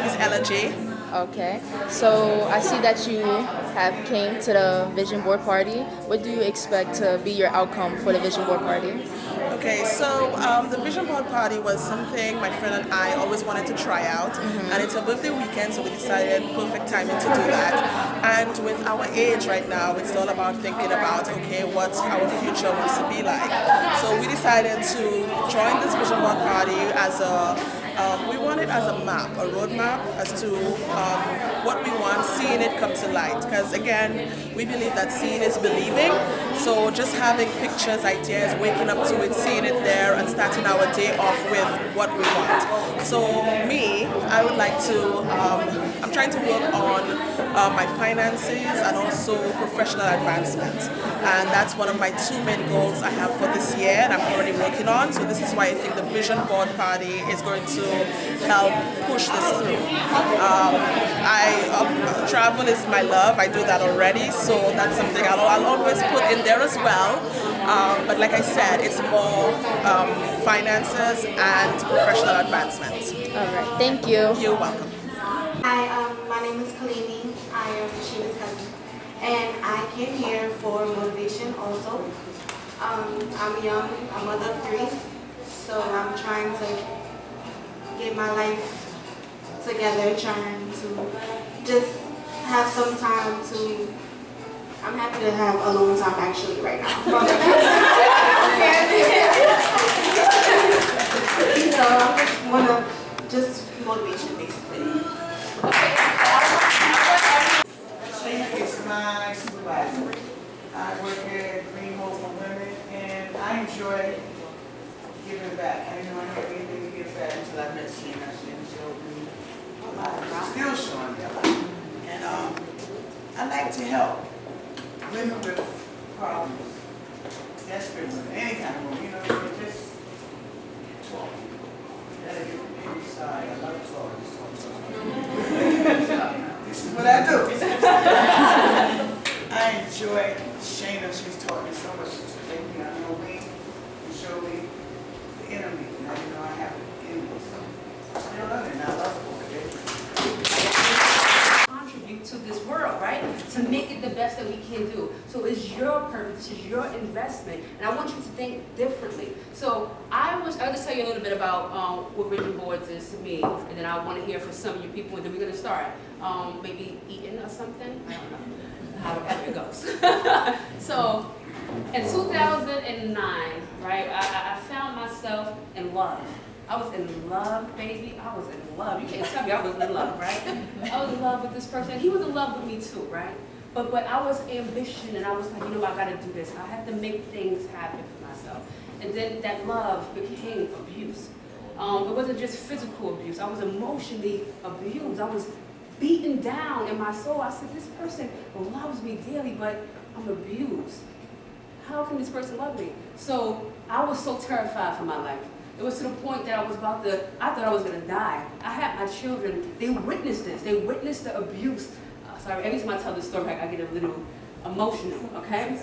name is Ella J. Okay, so I see that you have came to the vision board party. What do you expect to be your outcome for the vision board party? Okay, so the Vision Board Party was something my friend and I always wanted to try out, and it's a birthday weekend, so we decided perfect timing to do that. And with our age right now, it's all about thinking about okay, what our future wants to be like. So we decided to join this Vision Board Party as a we want it as a map, a roadmap as to what we want, seeing it come to light. Because again, we believe that seeing is believing. So just having pictures, ideas, waking up to it, seeing it there, and starting our day off with what we want. So me, I would like to. I'm trying to work on my finances and also professional advancement, and that's one of my two main goals I have for this year, and I'm currently working on. So this is why I think the Vision Board Party is going to help push this through. Travel is my love. I do that already, so that's something I'll always put in there as well. But like I said, it's more finances and professional advancement. All right, thank you. You're welcome. Hi, my name is Kalini. I am Sheena's cousin. And I came here for motivation also. I'm young, I'm a mother of three, so I'm trying to get my life together, trying to just have some time to, I'm happy to have alone time actually right now. So I just want to, just motivation basically. Shayna is my supervisor. I work here at Green Hope for Women, and I enjoy giving back. I didn't know I had anything to give back until I met Shayna. Shayna showed me a lot. She's still showing me a lot. And I like to help women with problems, desperate women, any kind of woman, you know, just talk. That'll get me started. I love talking. This is what I do. I enjoy Shayna. She's taught me so much. She's taken me out of me and showed me the inner me. And I didn't know I have it in me. So I still love it, and I love it. Contribute to this world, right? To make it the best that we can do. So it's your purpose, it's your investment, and I want you to think differently. So I'll just tell you a little bit about what vision boards is to me, and then I want to hear from some of you people, and then we're going to start maybe eating or something. I don't know how it goes. So in 2009, right, I found myself in love. I was in love, baby. I was in love. You can't tell me I wasn't in love, right? I was in love with this person. He was in love with me too, right? But I was ambitious, and I was like, I gotta do this. I have to make things happen for myself. And then that love became abuse. It wasn't just physical abuse. I was emotionally abused. I was beaten down in my soul. I said, this person loves me dearly, but I'm abused. How can this person love me? So I was so terrified for my life. It was to the point that I thought I was going to die. I had my children, they witnessed this. They witnessed the abuse. Sorry, every time I tell this story, I get a little emotional, okay?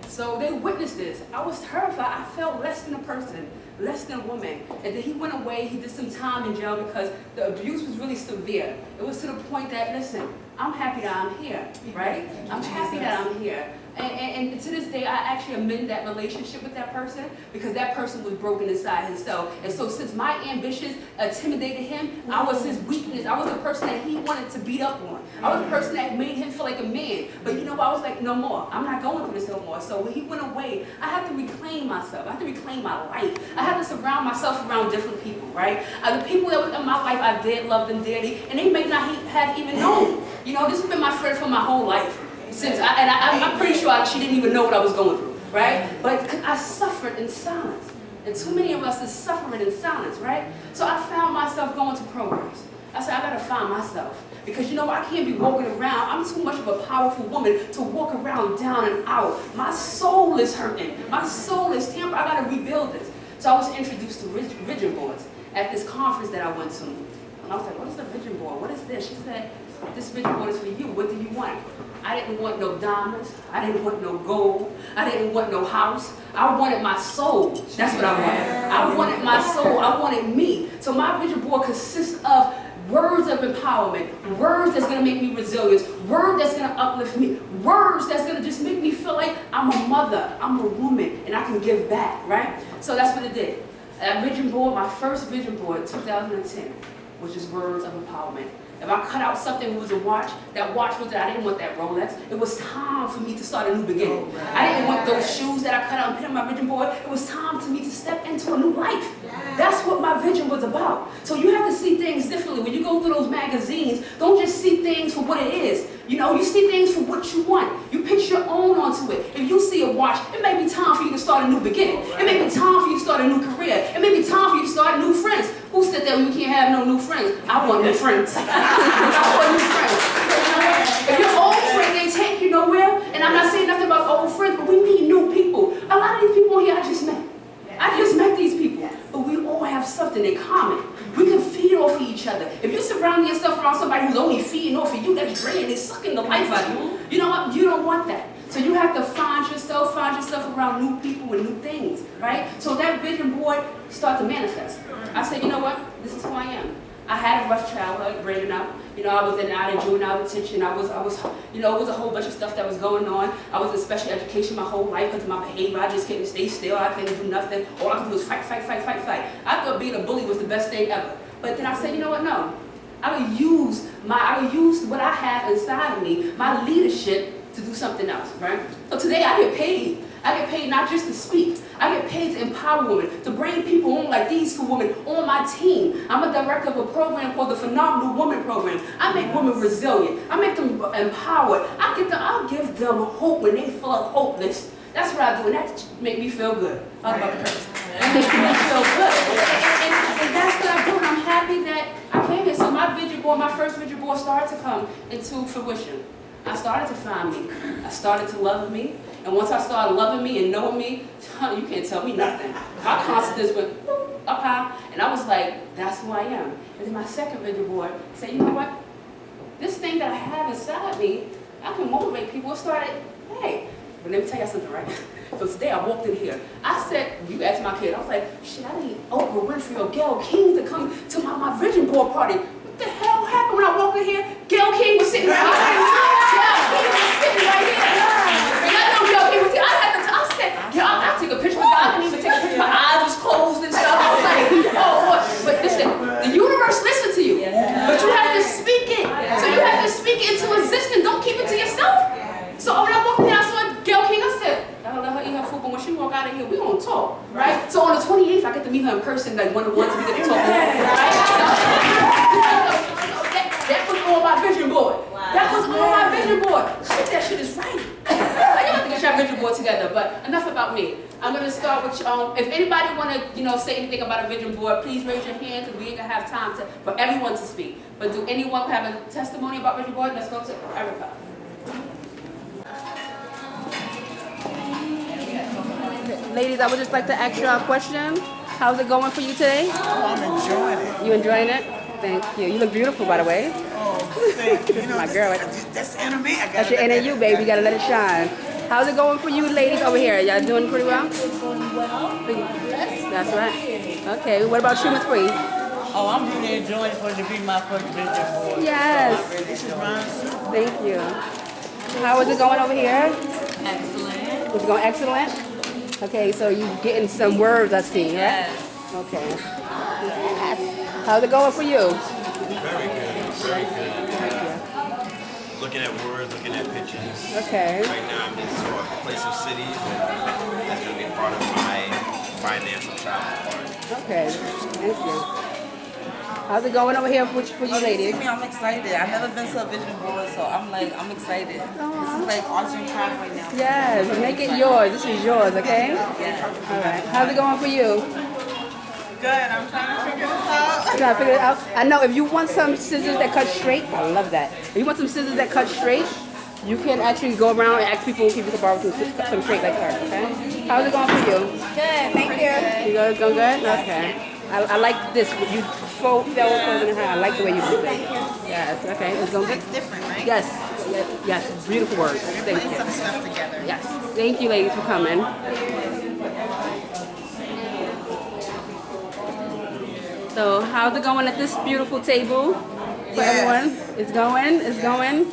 So they witnessed this. I was terrified. I felt less than a person, less than a woman. And then he went away. He did some time in jail because the abuse was really severe. It was to the point that, listen, I'm happy that I'm here, right? I'm happy that I'm here. And to this day, I actually amend that relationship with that person because that person was broken inside himself. And so since my ambitions intimidated him, I was his weakness. I was the person that he wanted to beat up on. I was the person that made him feel like a man. But you know what? I was like, no more. I'm not going through this no more. So when he went away, I had to reclaim myself. I had to reclaim my life. I had to surround myself around different people, right? The people that were in my life, I did love them dearly, and they may not have even known. This has been my friend for my whole life. I'm pretty sure she didn't even know what I was going through, right? But I suffered in silence. And too many of us is suffering in silence, right? So I found myself going to programs. I said, I gotta find myself. Because I can't be walking around. I'm too much of a powerful woman to walk around down and out. My soul is hurting. My soul is tampered. I gotta rebuild this. So I was introduced to vision boards at this conference that I went to. And I was like, what is the vision board? What is this? She said, this vision board is for you. What do you want? I didn't want no diamonds. I didn't want no gold. I didn't want no house. I wanted my soul. That's what I wanted. I wanted my soul. I wanted me. So my vision board consists of words of empowerment, words that's gonna make me resilient, words that's gonna uplift me, words that's gonna just make me feel like I'm a mother, I'm a woman, and I can give back, right? So that's what it did. That vision board, my first vision board, 2010, was just words of empowerment. If I cut out something, it was a watch. That watch was that I didn't want that Rolex. It was time for me to start a new beginning. I didn't want those shoes that I cut out and put on my vision board. It was time for me to step into a new life. That's what my vision was about. So you have to see things differently. When you go through those magazines, don't just see things for what it is. You know, you see things for what you want. You pitch your own onto it. If you see a watch, it may be time for you to start a new beginning. It may be time for you to start a new career. It may be time for you to start new friends. Who said that you can't have no new friends? I want new friends. I want new friends. You know what? If your old friends ain't take you nowhere, and I'm not saying nothing about old friends, but we meet new people. A lot of these people here I just met. I just met these people, but we all have something in common. We can feed off of each other. If you surround yourself around somebody who's only feeding off of you, that's draining, it's sucking the life out of you. You know what? You don't want that. So you have to find yourself around new people and new things, right? So that vision board start to manifest. I said, you know what? This is who I am. I had a rough childhood growing up. You know, I was in and out of juvenile detention. I was, you know, it was a whole bunch of stuff that was going on. I was in special education my whole life because of my behavior. I just couldn't stay still. I couldn't do nothing. All I could do was fight. I thought being a bully was the best thing ever. But then I said, you know what? No. I would use what I have inside of me, my leadership, to do something else, right? So today I get paid. I get paid not just to speak. I get paid to empower women, to bring people on like these two women on my team. I'm a director of a program called the Phenomenal Woman Program. I make women resilient. I make them empowered. I'll give them hope when they feel hopeless. That's what I do, and that make me feel good. How about the person? That makes me feel good. And that's what I do, and I'm happy that I came here. So my vision board, my first vision board started to come into fruition. I started to find me. I started to love me. And once I started loving me and knowing me, you can't tell me nothing. My confidence went up high, and I was like, that's who I am. And then my second vision board said, you know what? This thing that I have inside me, I can motivate people. It started, hey, but let me tell you something, right? So today I walked in here. I said, you asked my kid, I was like, shit, I need Oprah Winfrey or Gayle King to come to my vision board party. What the hell happened when I walked in here? Gayle King was sitting right here. Gayle King was sitting right here. And I know Gayle King was sitting. I said, I'll take a picture with God. I didn't even take a picture. My eyes was closed and stuff. I was like, oh, what? But listen, the universe listens to you. But you have to speak it. So you have to speak it into existence. Don't keep it to yourself. So when I walked in here, I saw Gayle King. I said, I'll let her eat her food, but when she walk out of here, we gonna talk, right? So on the 28th, I get to meet her in person, like one-on-one, we get to talk, right? That was on my vision board. Wow. That was on my vision board. Shit, that shit is right. You have to get your vision board together, but enough about me. I'm gonna start with, if anybody wanna, say anything about a vision board, please raise your hand, because we ain't gonna have time for everyone to speak. But do anyone have a testimony about vision board? Let's go to Erica. Ladies, I would just like to ask you a question. How's it going for you today? Oh, I'm enjoying it. You enjoying it? Thank you. You look beautiful, by the way. Oh, thank you. My girl. That's the inner me. That's your inner you, baby. You gotta let it shine. How's it going for you, ladies over here? Y'all doing pretty well? Doing well. Yes. That's right. Okay. What about you, Miss Free? Oh, I'm really enjoying it for to be my first vision board. Yes. This is mine. Thank you. How is it going over here? Excellent. Is it going excellent? Okay, so you getting some words, I see, right? Yes. Okay. Yes. How's it going for you? Very good, very good. Looking at words, looking at pictures. Okay. Right now I'm in sort of place of cities, and that's going to be part of my financial travel part. Okay, thank you. How's it going over here for you ladies? I'm excited. I've never been to a vision board, so I'm excited. This is like arts and craft right now. Yes, make it yours. This is yours, okay? Yes. All right. How's it going for you? Good. I'm trying to figure this out. You trying to figure it out? I know. If you want some scissors that cut straight, I love that. If you want some scissors that cut straight, you can actually go around and ask people if you can borrow some straight like hers, okay? How's it going for you? Good, thank you. You guys going good? Okay. I like this. You fell in her. I like the way you do it. Yes, okay. It's going good? It's different, right? Yes. Beautiful words. Thank Putting some you. stuff together. Yes. Thank you, ladies, for coming. So, how's it going at this beautiful table? for everyone? It's going. It's going.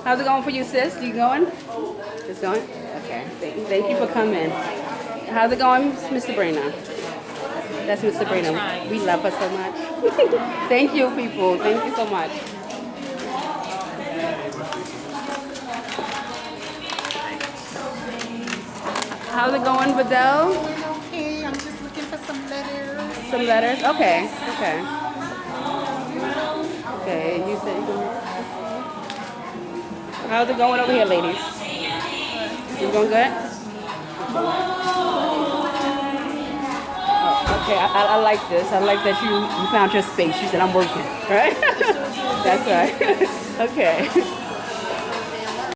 How's it going for you, sis? You going? It's going. Okay. Thank you for coming. How's it going, Mr. Brina? That's Mr. Brina. We love her so much. Thank you, people. Thank you so much. How's it going, Vidal? Okay, I'm just looking for some letters. Some letters? Okay. Okay. Okay, you said you going. How's it going over here, ladies? You going good? Oh, okay, I like this. I like that you found your space. You said, I'm working, right? That's right. Okay.